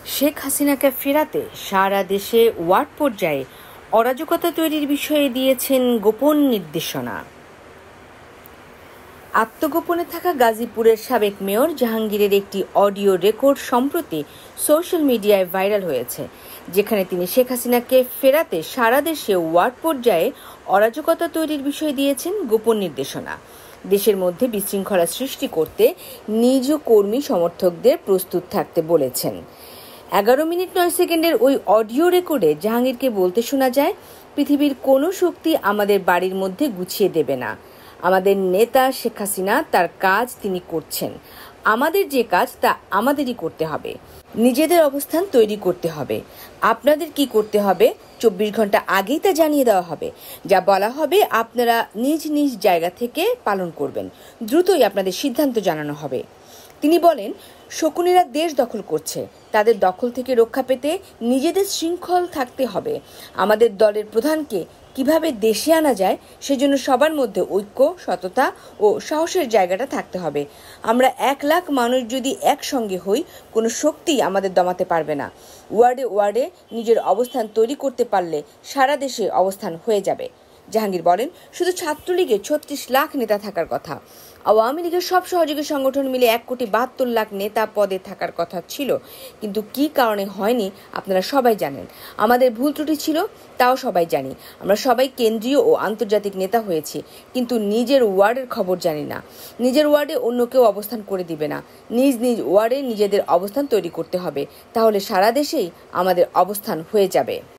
শেখ হাসিনাকে ফেরাতে সারা দেশে ওয়ার্ড পর্যায়ে অরাজকতা তৈরির বিষয়ে দিয়েছেন গোপন নির্দেশনা। আত্মগোপনে থাকা গাজীপুরের সাবেক মেয়র জাহাঙ্গীরের একটি অডিও রেকর্ড সম্প্রতি সোশ্যাল মিডিয়ায় ভাইরাল হয়েছে, যেখানে তিনি শেখ হাসিনাকে ফেরাতে সারা দেশে ওয়ার্ড পর্যায়ে অরাজকতা তৈরির বিষয়ে দিয়েছেন গোপন নির্দেশনা। দেশের মধ্যে বিশৃঙ্খলা সৃষ্টি করতে নিজ কর্মী সমর্থকদের প্রস্তুত থাকতে বলেছেন। 11 মিনিট 9 সেকেন্ডের ওই অডিও রেকর্ডে জাহাঙ্গীরকে বলতে শোনা যায়, পৃথিবীর কোনো শক্তি আমাদের বাড়ির মধ্যে গুছিয়ে দেবে না। আমাদের নেতা শেখ হাসিনা তার কাজ তিনি করছেন, আমাদের যে কাজ তা আমাদেরই করতে হবে। নিজেদের অবস্থান তৈরি করতে হবে। আপনাদের কি করতে হবে 24 ঘন্টা আগেই তা জানিয়ে দেওয়া হবে। যা বলা হবে আপনারা নিজ নিজ জায়গা থেকে পালন করবেন। দ্রুতই আপনাদের সিদ্ধান্ত জানানো হবে। তিনি বলেন, শকুনিরা দেশ দখল করছে, তাদের দখল থেকে রক্ষা পেতে নিজেদের শৃঙ্খল থাকতে হবে। আমাদের দলের প্রধানকে কিভাবে দেশে আনা যায় সেজন্য সবার মধ্যে ঐক্য, সততা ও সাহসের জায়গাটা থাকতে হবে। আমরা 1 লাখ মানুষ যদি একসঙ্গে হই, কোনো শক্তি আমাদের দমাতে পারবে না। ওয়ার্ডে ওয়ার্ডে নিজের অবস্থান তৈরি করতে পারলে সারা দেশে অবস্থান হয়ে যাবে। জাহাঙ্গীর বলেন, শুধু ছাত্রলীগের 36 লাখ নেতা থাকার কথা। আওয়ামী লীগের সব সহযোগী সংগঠন মিলে 1,72,00,000 নেতা পদে থাকার কথা ছিল, কিন্তু কি কারণে হয়নি আপনারা সবাই জানেন। আমাদের ভুল ত্রুটি ছিল, তাও সবাই জানি। আমরা সবাই কেন্দ্রীয় ও আন্তর্জাতিক নেতা হয়েছি, কিন্তু নিজের ওয়ার্ডের খবর জানি না। নিজের ওয়ার্ডে অন্য কেউ অবস্থান করে দিবে না। নিজ নিজ ওয়ার্ডে নিজেদের অবস্থান তৈরি করতে হবে, তাহলে সারা দেশেই আমাদের অবস্থান হয়ে যাবে।